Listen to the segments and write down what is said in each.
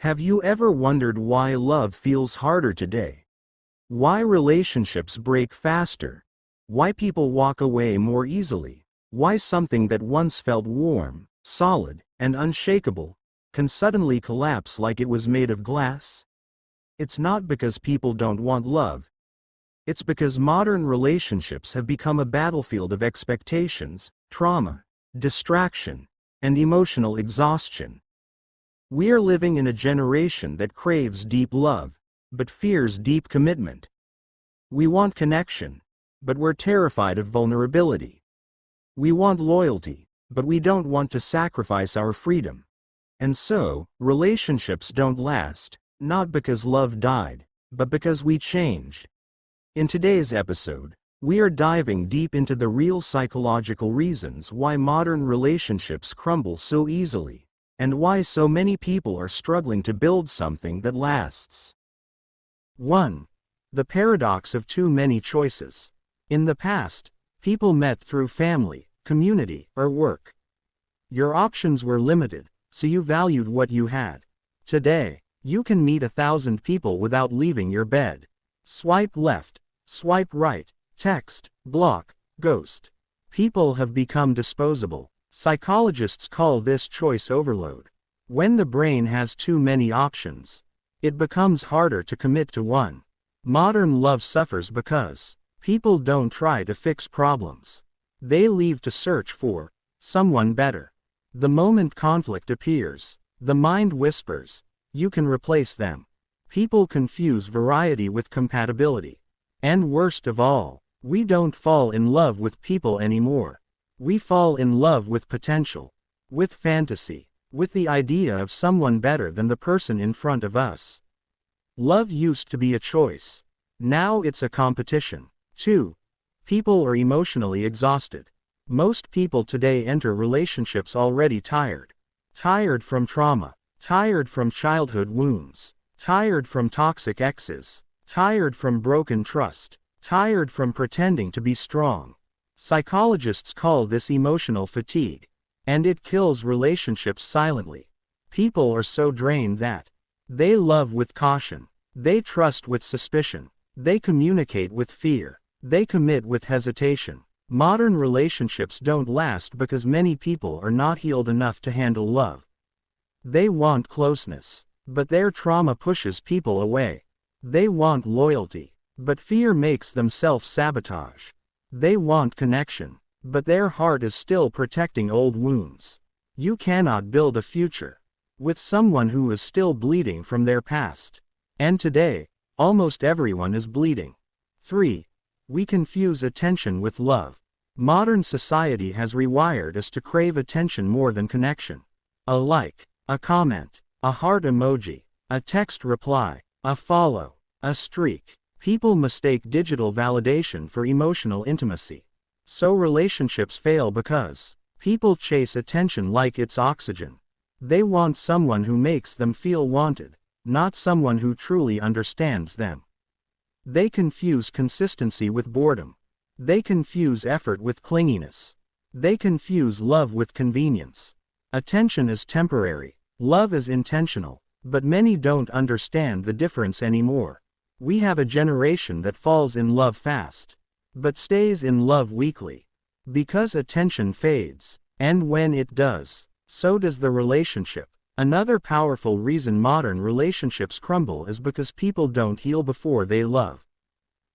Have you ever wondered why love feels harder today? Why relationships break faster? Why people walk away more easily? Why something that once felt warm, solid, and unshakable can suddenly collapse like it was made of glass? It's not because people don't want love. It's because modern relationships have become a battlefield of expectations, trauma, distraction, and emotional exhaustion. We are living in a generation that craves deep love, but fears deep commitment. We want connection, but we're terrified of vulnerability. We want loyalty, but we don't want to sacrifice our freedom. And so, relationships don't last, not because love died, but because we changed. In today's episode, we are diving deep into the real psychological reasons why modern relationships crumble so easily, and why so many people are struggling to build something that lasts. 1. The paradox of too many choices. In the past, people met through family, community, or work. Your options were limited, so you valued what you had. Today, you can meet 1,000 people without leaving your bed. Swipe left, swipe right, text, block, ghost. People have become disposable. Psychologists call this choice overload. When the brain has too many options, it becomes harder to commit to one. Modern love suffers because people don't try to fix problems. They leave to search for someone better. The moment conflict appears, the mind whispers, "You can replace them." People confuse variety with compatibility. And worst of all, we don't fall in love with people anymore. We fall in love with potential, with fantasy, with the idea of someone better than the person in front of us. Love used to be a choice. Now it's a competition. 2. People are emotionally exhausted. Most people today enter relationships already tired. Tired from trauma. Tired from childhood wounds. Tired from toxic exes. Tired from broken trust. Tired from pretending to be strong. Psychologists call this emotional fatigue. And it kills relationships silently. People are so drained that they love with caution. They trust with suspicion. They communicate with fear. They commit with hesitation. Modern relationships don't last because many people are not healed enough to handle love. They want closeness, but their trauma pushes people away. They want loyalty, but fear makes them self-sabotage. They want connection, but their heart is still protecting old wounds. You cannot build a future with someone who is still bleeding from their past. And today, almost everyone is bleeding. 3. We confuse attention with love. Modern society has rewired us to crave attention more than connection. A like, a comment, a heart emoji, a text reply, a follow, a streak. People mistake digital validation for emotional intimacy. So relationships fail because people chase attention like it's oxygen. They want someone who makes them feel wanted, not someone who truly understands them. They confuse consistency with boredom. They confuse effort with clinginess. They confuse love with convenience. Attention is temporary. Love is intentional. But many don't understand the difference anymore. We have a generation that falls in love fast, but stays in love weakly. Because attention fades, and when it does, so does the relationship. Another powerful reason modern relationships crumble is because people don't heal before they love.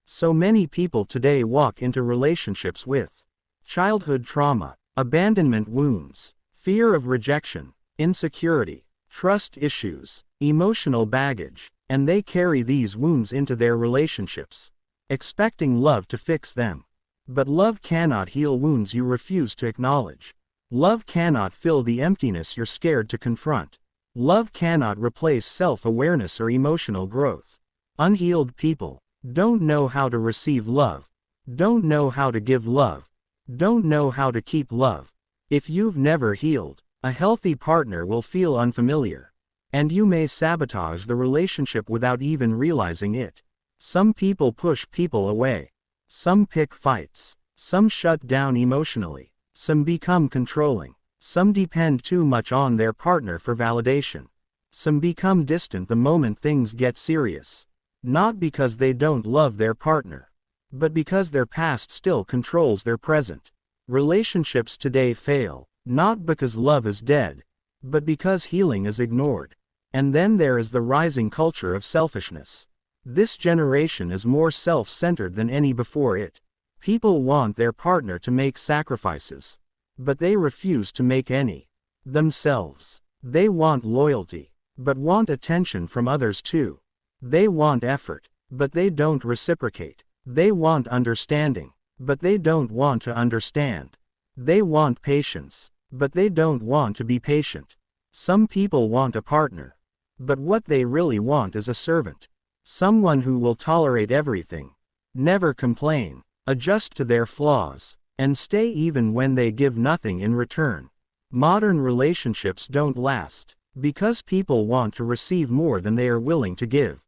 So many people today walk into relationships with childhood trauma, abandonment wounds, fear of rejection, insecurity, trust issues, emotional baggage, and they carry these wounds into their relationships, expecting love to fix them. But love cannot heal wounds you refuse to acknowledge. Love cannot fill the emptiness you're scared to confront. Love cannot replace self-awareness or emotional growth. Unhealed people don't know how to receive love, don't know how to give love, don't know how to keep love. If you've never healed, a healthy partner will feel unfamiliar. And you may sabotage the relationship without even realizing it. Some people push people away. Some pick fights. Some shut down emotionally. Some become controlling. Some depend too much on their partner for validation. Some become distant the moment things get serious. Not because they don't love their partner, but because their past still controls their present. Relationships today fail, not because love is dead, but because healing is ignored. And then there is the rising culture of selfishness. This generation is more self-centered than any before it. People want their partner to make sacrifices, but they refuse to make any themselves. They want loyalty, but want attention from others too. They want effort, but they don't reciprocate. They want understanding, but they don't want to understand. They want patience, but they don't want to be patient. Some people want a partner, but what they really want is a servant. Someone who will tolerate everything, never complain, adjust to their flaws, and stay even when they give nothing in return. Modern relationships don't last, because people want to receive more than they are willing to give.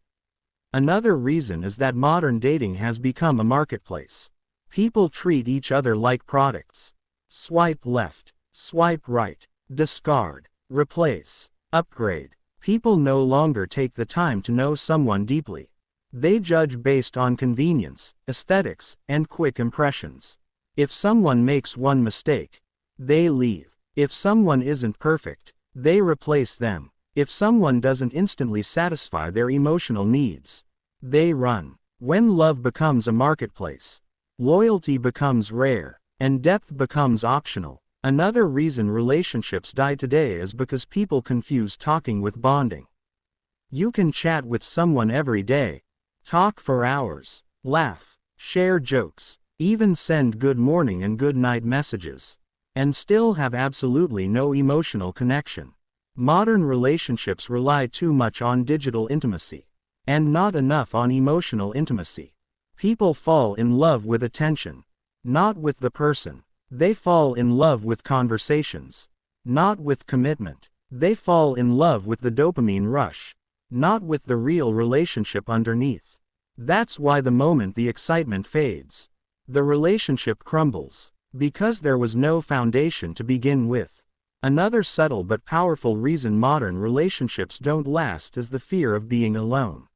Another reason is that modern dating has become a marketplace. People treat each other like products. Swipe left, swipe right, discard, replace, upgrade. People no longer take the time to know someone deeply. They judge based on convenience, aesthetics, and quick impressions. If someone makes one mistake, they leave. If someone isn't perfect, they replace them. If someone doesn't instantly satisfy their emotional needs, they run. When love becomes a marketplace, loyalty becomes rare, and depth becomes optional. Another reason relationships die today is because people confuse talking with bonding. You can chat with someone every day, talk for hours, laugh, share jokes, even send good morning and good night messages, and still have absolutely no emotional connection. Modern relationships rely too much on digital intimacy, and not enough on emotional intimacy. People fall in love with attention, not with the person. They fall in love with conversations, not with commitment. They fall in love with the dopamine rush, not with the real relationship underneath. That's why the moment the excitement fades, the relationship crumbles, because there was no foundation to begin with. Another subtle but powerful reason modern relationships don't last is the fear of being alone.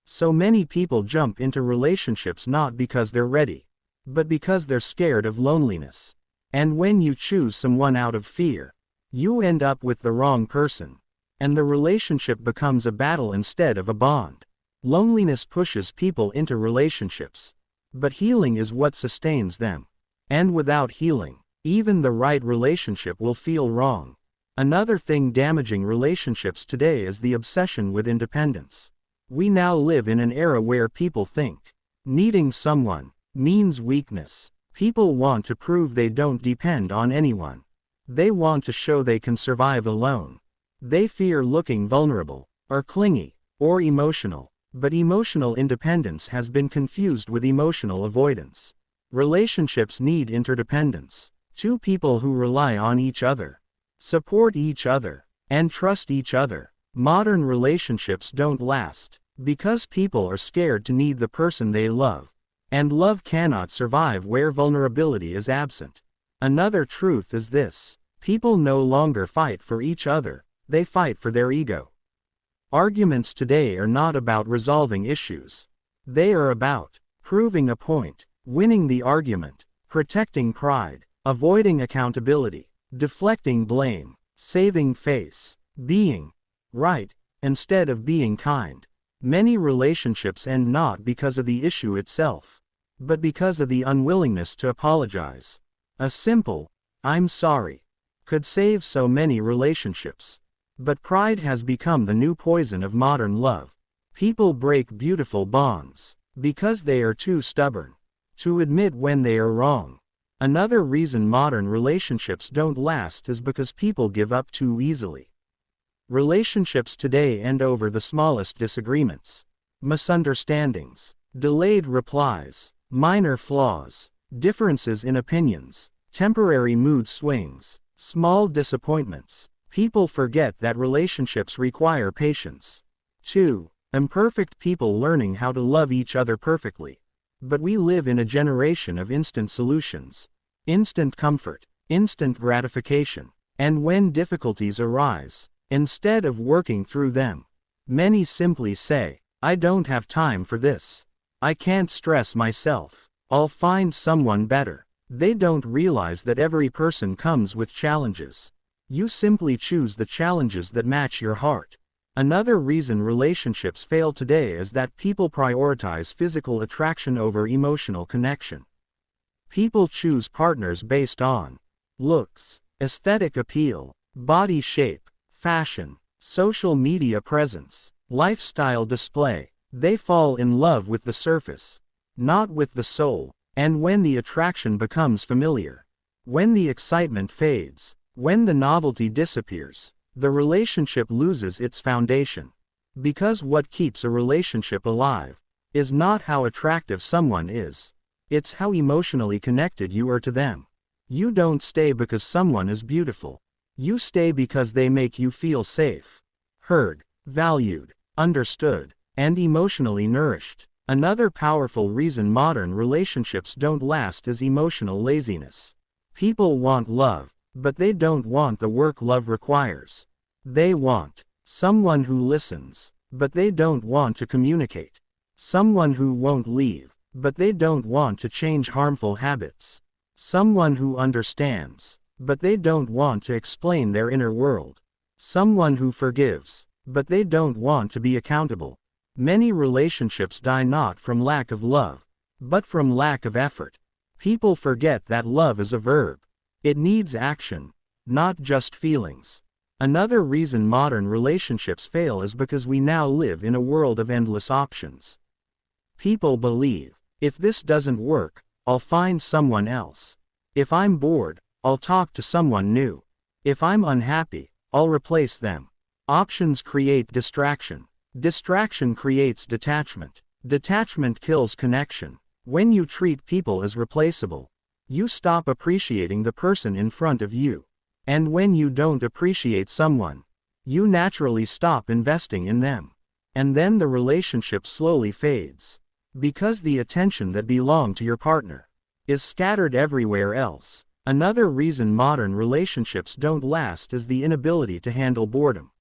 So many people jump into relationships not because they're ready, but because they're scared of loneliness. And when you choose someone out of fear, you end up with the wrong person, and the relationship becomes a battle instead of a bond. Loneliness pushes people into relationships, but healing is what sustains them. And without healing, even the right relationship will feel wrong. Another thing damaging relationships today is the obsession with independence. We now live in an era where people think needing someone means weakness. People want to prove they don't depend on anyone. They want to show they can survive alone. They fear looking vulnerable, or clingy, or emotional. But emotional independence has been confused with emotional avoidance. Relationships need interdependence. Two people who rely on each other, support each other, and trust each other. Modern relationships don't last, because people are scared to need the person they love. And love cannot survive where vulnerability is absent. Another truth is this: people no longer fight for each other, they fight for their ego. Arguments today are not about resolving issues. They are about proving a point, winning the argument, protecting pride, avoiding accountability, deflecting blame, saving face, being right instead of being kind. Many relationships end not because of the issue itself, but because of the unwillingness to apologize. A simple, "I'm sorry," could save so many relationships. But pride has become the new poison of modern love. People break beautiful bonds because they are too stubborn to admit when they are wrong. Another reason modern relationships don't last is because people give up too easily. Relationships today end over the smallest disagreements, misunderstandings, delayed replies, minor flaws, differences in opinions, temporary mood swings, small disappointments. People forget that relationships require patience. 2. Imperfect people learning how to love each other perfectly. But we live in a generation of instant solutions, instant comfort, instant gratification. And when difficulties arise, instead of working through them. Many simply say, "I don't have time for this. I can't stress myself. I'll find someone better." They don't realize that every person comes with challenges. You simply choose the challenges that match your heart. Another reason relationships fail today is that people prioritize physical attraction over emotional connection. People choose partners based on looks, aesthetic appeal, body shape, fashion, social media presence, lifestyle display. They fall in love with the surface, not with the soul. And when the attraction becomes familiar, when the excitement fades, when the novelty disappears, the relationship loses its foundation. Because what keeps a relationship alive is not how attractive someone is. It's how emotionally connected you are to them. You don't stay because someone is beautiful. You stay because they make you feel safe, heard, valued, understood, and emotionally nourished. Another powerful reason modern relationships don't last is emotional laziness. People want love, but they don't want the work love requires. They want someone who listens, but they don't want to communicate. Someone who won't leave, but they don't want to change harmful habits. Someone who understands, but they don't want to explain their inner world. Someone who forgives, but they don't want to be accountable. Many relationships die not from lack of love, but from lack of effort. People forget that love is a verb. It needs action, not just feelings. Another reason modern relationships fail is because we now live in a world of endless options. People believe, if this doesn't work, I'll find someone else. If I'm bored, I'll talk to someone new. If I'm unhappy, I'll replace them. Options create distraction. Distraction creates detachment. Detachment kills connection. When you treat people as replaceable, you stop appreciating the person in front of you. And when you don't appreciate someone, you naturally stop investing in them. And then the relationship slowly fades. Because the attention that belonged to your partner is scattered everywhere else. Another reason modern relationships don't last is the inability to handle boredom.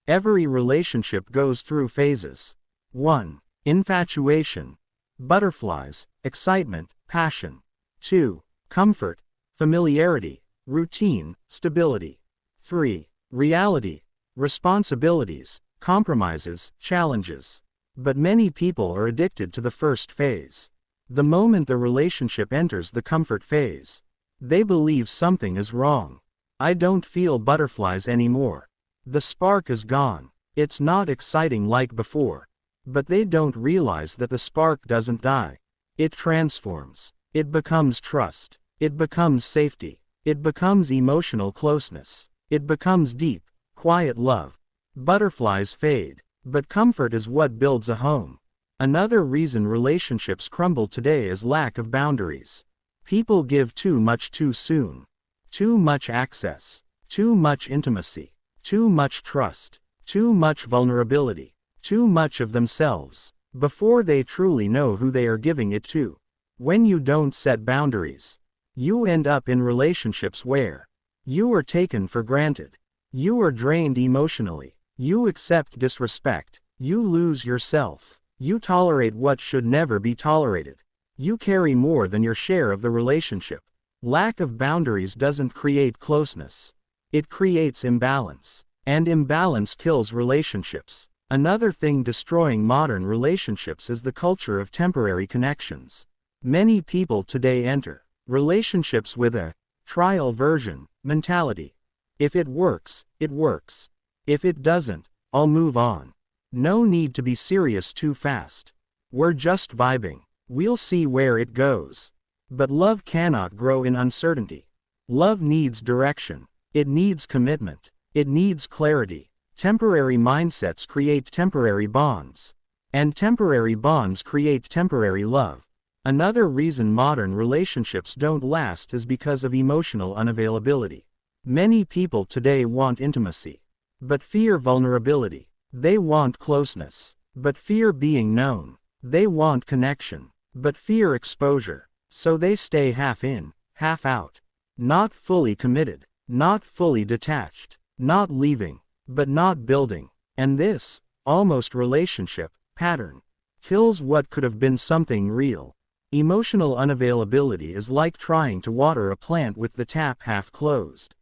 Every relationship goes through phases. 1. Infatuation, butterflies, excitement, passion. 2. Comfort, familiarity, routine, stability. 3. Reality, responsibilities, compromises, challenges. But many people are addicted to the first phase. The moment the relationship enters the comfort phase, they believe something is wrong. I don't feel butterflies anymore. The spark is gone. It's not exciting like before. But they don't realize that the spark doesn't die. It transforms. It becomes trust. It becomes safety. It becomes emotional closeness. It becomes deep, quiet love. Butterflies fade, but comfort is what builds a home. Another reason relationships crumble today is lack of boundaries. People give too much too soon. Too much access. Too much intimacy. Too much trust, too much vulnerability, too much of themselves, before they truly know who they are giving it to. When you don't set boundaries, you end up in relationships where you are taken for granted. You are drained emotionally. You accept disrespect. You lose yourself. You tolerate what should never be tolerated. You carry more than your share of the relationship. Lack of boundaries doesn't create closeness. It creates imbalance. And imbalance kills relationships. Another thing destroying modern relationships is the culture of temporary connections. Many people today enter relationships with a trial version mentality. If it works, it works. If it doesn't, I'll move on. No need to be serious too fast. We're just vibing. We'll see where it goes. But love cannot grow in uncertainty. Love needs direction. It needs commitment. It needs clarity. Temporary mindsets create temporary bonds. And temporary bonds create temporary love. Another reason modern relationships don't last is because of emotional unavailability. Many people today want intimacy, but fear vulnerability. They want closeness, but fear being known. They want connection, but fear exposure. So they stay half in, half out. Not fully committed, not fully detached, not leaving, but not building. And this, almost relationship, pattern, kills what could have been something real. Emotional unavailability is like trying to water a plant with the tap half closed.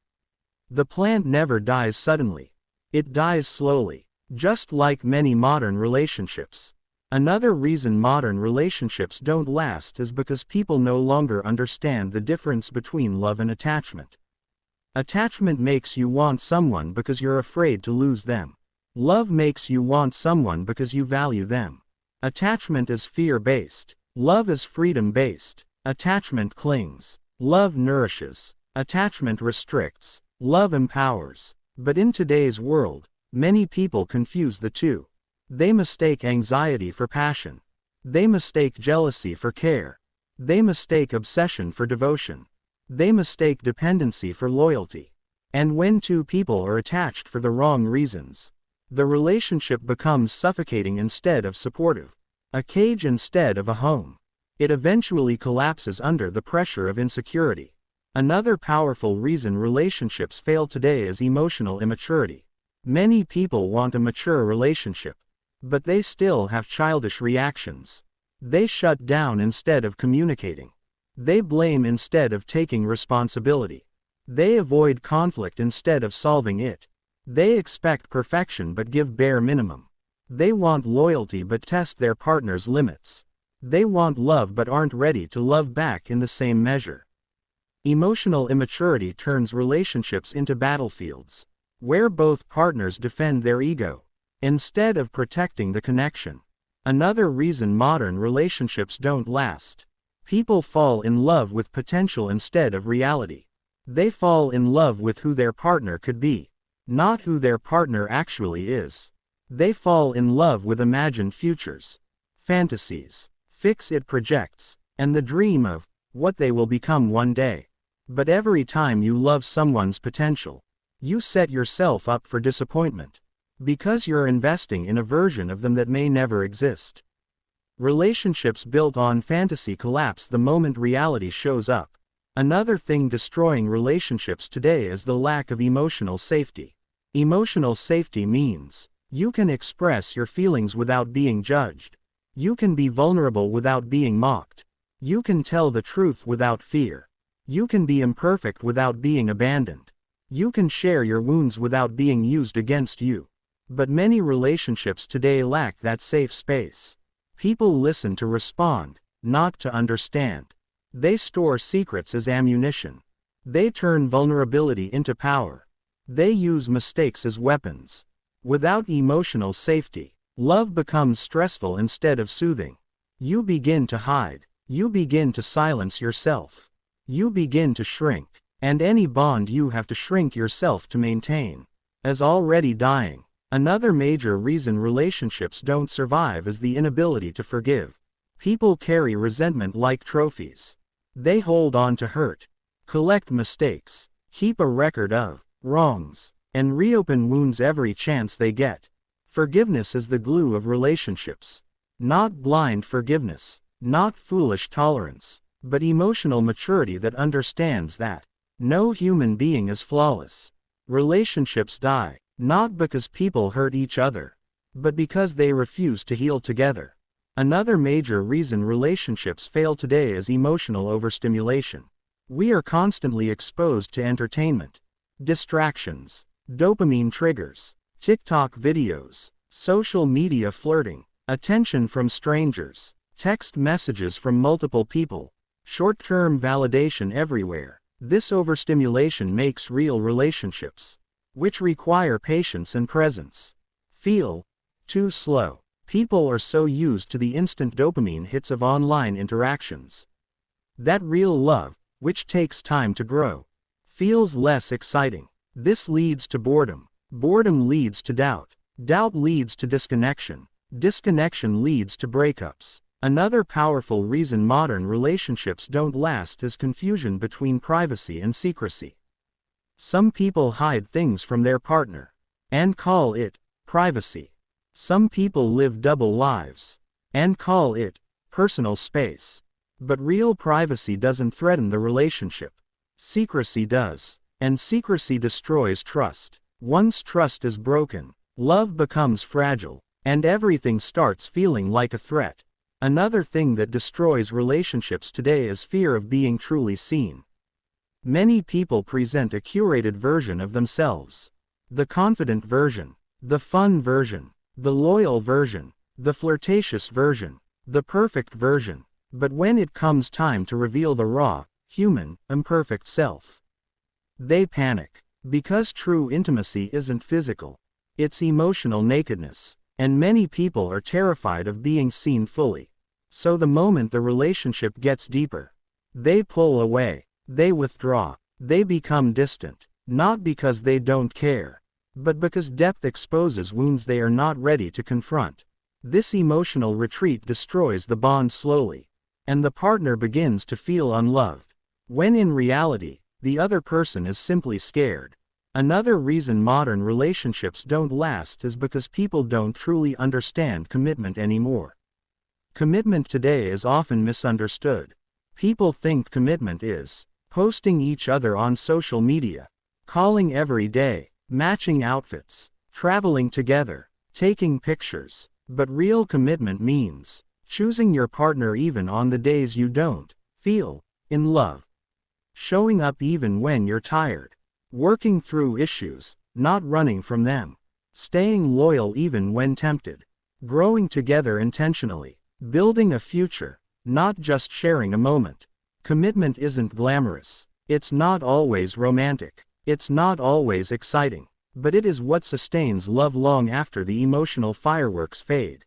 The plant never dies suddenly. It dies slowly, just like many modern relationships. Another reason modern relationships don't last is because people no longer understand the difference between love and attachment. Attachment makes you want someone because you're afraid to lose them. Love makes you want someone because you value them. Attachment is fear-based. Love is freedom-based. Attachment clings. Love nourishes. Attachment restricts. Love empowers. But in today's world, many people confuse the two. They mistake anxiety for passion. They mistake jealousy for care. They mistake obsession for devotion. They mistake dependency for loyalty. And when two people are attached for the wrong reasons, the relationship becomes suffocating instead of supportive, a cage instead of a home. It eventually collapses under the pressure of insecurity. Another powerful reason relationships fail today is emotional immaturity. Many people want a mature relationship, but they still have childish reactions. They shut down instead of communicating. They blame instead of taking responsibility. They avoid conflict instead of solving it. They expect perfection but give bare minimum. They want loyalty but test their partner's limits. They want love but aren't ready to love back in the same measure. Emotional immaturity turns relationships into battlefields, where both partners defend their ego, instead of protecting the connection. Another reason modern relationships don't last. People fall in love with potential instead of reality. They fall in love with who their partner could be, not who their partner actually is. They fall in love with imagined futures, fantasies, fix-it projects, and the dream of what they will become one day. But every time you love someone's potential, you set yourself up for disappointment, because you're investing in a version of them that may never exist. Relationships built on fantasy collapse the moment reality shows up. Another thing destroying relationships today is the lack of emotional safety. Emotional safety means you can express your feelings without being judged. You can be vulnerable without being mocked. You can tell the truth without fear. You can be imperfect without being abandoned. You can share your wounds without being used against you. But many relationships today lack that safe space. People listen to respond, not to understand. They store secrets as ammunition. They turn vulnerability into power. They use mistakes as weapons. Without emotional safety, love becomes stressful instead of soothing. You begin to hide. You begin to silence yourself. You begin to shrink. And any bond you have to shrink yourself to maintain is already dying. Another major reason relationships don't survive is the inability to forgive. People carry resentment like trophies. They hold on to hurt, collect mistakes, keep a record of wrongs, and reopen wounds every chance they get. Forgiveness is the glue of relationships. Not blind forgiveness, not foolish tolerance, but emotional maturity that understands that no human being is flawless. Relationships die, not because people hurt each other, but because they refuse to heal together. Another major reason relationships fail today is emotional overstimulation. We are constantly exposed to entertainment, distractions, dopamine triggers, TikTok videos, social media flirting, attention from strangers, text messages from multiple people, short-term validation everywhere. This overstimulation makes real relationships, which require patience and presence, feel too slow. People are so used to the instant dopamine hits of online interactions that real love, which takes time to grow, feels less exciting. This leads to boredom. Boredom leads to doubt. Doubt leads to disconnection. Disconnection leads to breakups. Another powerful reason modern relationships don't last is confusion between privacy and secrecy. Some people hide things from their partner and call it privacy. Some people live double lives and call it personal space. But real privacy doesn't threaten the relationship. Secrecy does. And secrecy destroys trust. Once trust is broken, love becomes fragile, and everything starts feeling like a threat. Another thing that destroys relationships today is fear of being truly seen. Many people present a curated version of themselves. The confident version, the fun version, the loyal version, the flirtatious version, the perfect version. But when it comes time to reveal the raw, human, imperfect self, they panic. Because true intimacy isn't physical. It's emotional nakedness. And many people are terrified of being seen fully. So the moment the relationship gets deeper, they pull away. They withdraw. They become distant. Not because they don't care, but because depth exposes wounds they are not ready to confront. This emotional retreat destroys the bond slowly, and the partner begins to feel unloved, when in reality, the other person is simply scared. Another reason modern relationships don't last is because people don't truly understand commitment anymore. Commitment today is often misunderstood. People think commitment is posting each other on social media, calling every day, matching outfits, traveling together, taking pictures. But real commitment means choosing your partner even on the days you don't feel in love. Showing up even when you're tired. Working through issues, not running from them. Staying loyal even when tempted. Growing together intentionally. Building a future, not just sharing a moment. Commitment isn't glamorous. It's not always romantic. It's not always exciting. But it is what sustains love long after the emotional fireworks fade.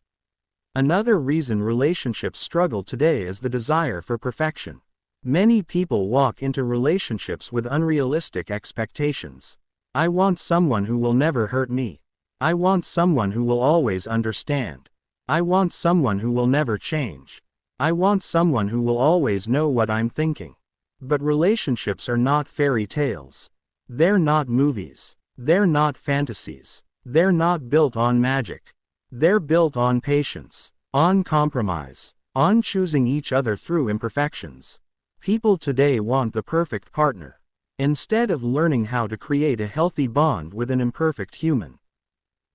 Another reason relationships struggle today is the desire for perfection. Many people walk into relationships with unrealistic expectations. I want someone who will never hurt me. I want someone who will always understand. I want someone who will never change. I want someone who will always know what I'm thinking. But relationships are not fairy tales. They're not movies. They're not fantasies. They're not built on magic. They're built on patience, on compromise, on choosing each other through imperfections. People today want the perfect partner, instead of learning how to create a healthy bond with an imperfect human.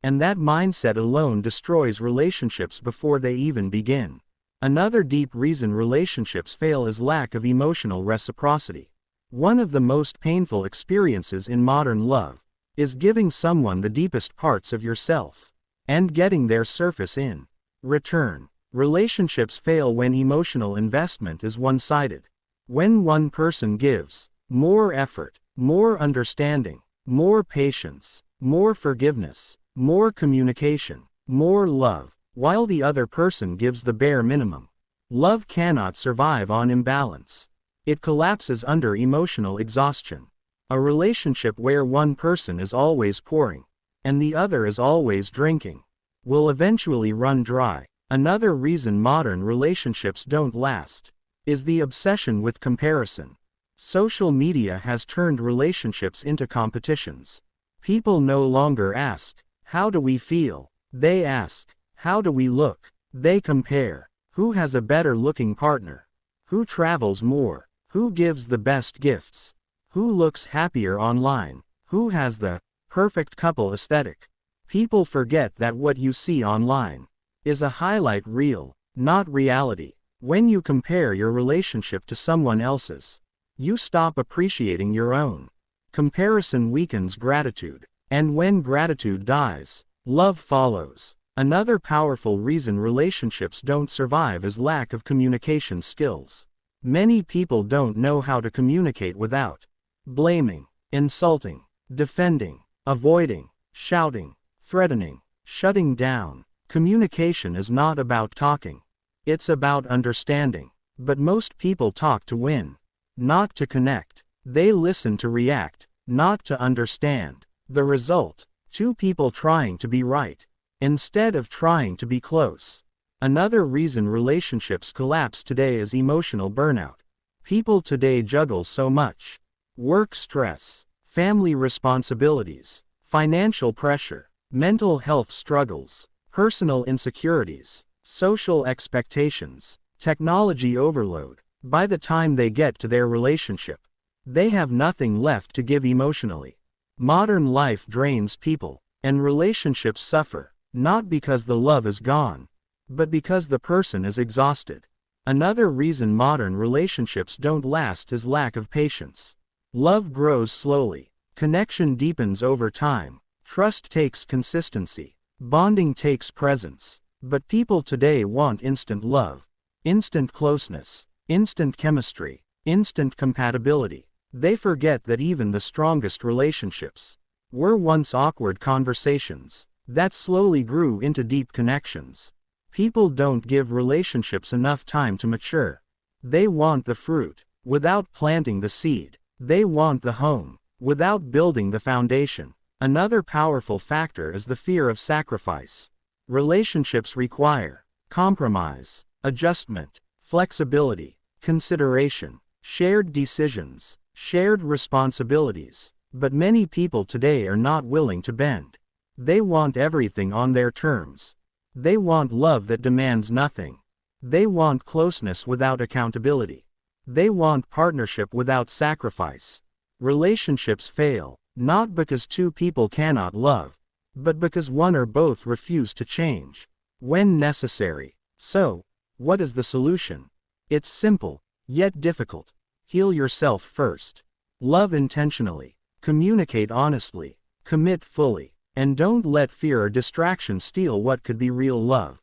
And that mindset alone destroys relationships before they even begin. Another deep reason relationships fail is lack of emotional reciprocity. One of the most painful experiences in modern love is giving someone the deepest parts of yourself and getting their surface in return. Relationships fail when emotional investment is one-sided. When one person gives more effort, more understanding, more patience, more forgiveness, more communication, more love, while the other person gives the bare minimum, love cannot survive on imbalance. It collapses under emotional exhaustion. A relationship where one person is always pouring, and the other is always drinking, will eventually run dry. Another reason modern relationships don't last is the obsession with comparison. Social media has turned relationships into competitions. People no longer ask, how do we feel? They ask, how do we look? They compare, who has a better looking partner? Who travels more? Who gives the best gifts? Who looks happier online? Who has the perfect couple aesthetic? People forget that what you see online is a highlight reel, not reality. When you compare your relationship to someone else's, you stop appreciating your own. Comparison weakens gratitude, and when gratitude dies, love follows. Another powerful reason relationships don't survive is lack of communication skills. Many people don't know how to communicate without blaming, insulting, defending, avoiding, shouting, threatening, shutting down. Communication is not about talking. It's about understanding. But most people talk to win, not to connect. They listen to react, not to understand. The result: two people trying to be right, instead of trying to be close. Another reason relationships collapse today is emotional burnout. People today juggle so much: work stress, family responsibilities, financial pressure, mental health struggles, personal insecurities, social expectations, technology overload. By the time they get to their relationship, they have nothing left to give emotionally. Modern life drains people, and relationships suffer, not because the love is gone, but because the person is exhausted. Another reason modern relationships don't last is lack of patience. Love grows slowly, connection deepens over time, trust takes consistency, bonding takes presence. But people today want instant love, instant closeness, instant chemistry, instant compatibility. They forget that even the strongest relationships were once awkward conversations that slowly grew into deep connections. People don't give relationships enough time to mature. They want the fruit, without planting the seed. They want the home, without building the foundation. Another powerful factor is the fear of sacrifice. Relationships require compromise, adjustment, flexibility, consideration, shared decisions, shared responsibilities. But many people today are not willing to bend. They want everything on their terms. They want love that demands nothing. They want closeness without accountability. They want partnership without sacrifice. Relationships fail, not because two people cannot love, but because one or both refuse to change when necessary. So, what is the solution? It's simple, yet difficult. Heal yourself first. Love intentionally. Communicate honestly. Commit fully. And don't let fear or distraction steal what could be real love.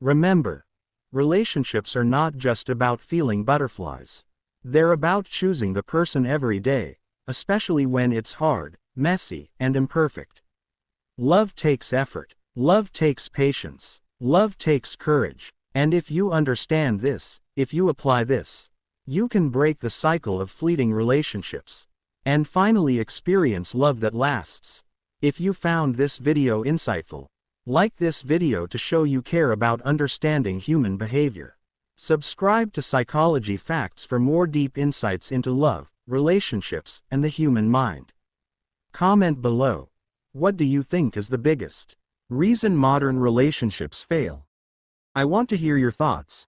Remember, relationships are not just about feeling butterflies. They're about choosing the person every day, especially when it's hard, messy, and imperfect. Love takes effort. Love takes patience. Love takes courage. And if you understand this, if you apply this, you can break the cycle of fleeting relationships and finally experience love that lasts. If you found this video insightful, like this video to show you care about understanding human behavior. Subscribe to Psychology Facts for more deep insights into love, relationships, and the human mind. Comment below. What do you think is the biggest reason modern relationships fail? I want to hear your thoughts.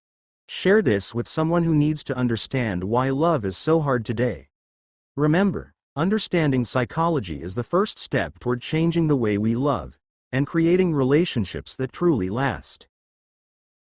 Share this with someone who needs to understand why love is so hard today. Remember, understanding psychology is the first step toward changing the way we love and creating relationships that truly last.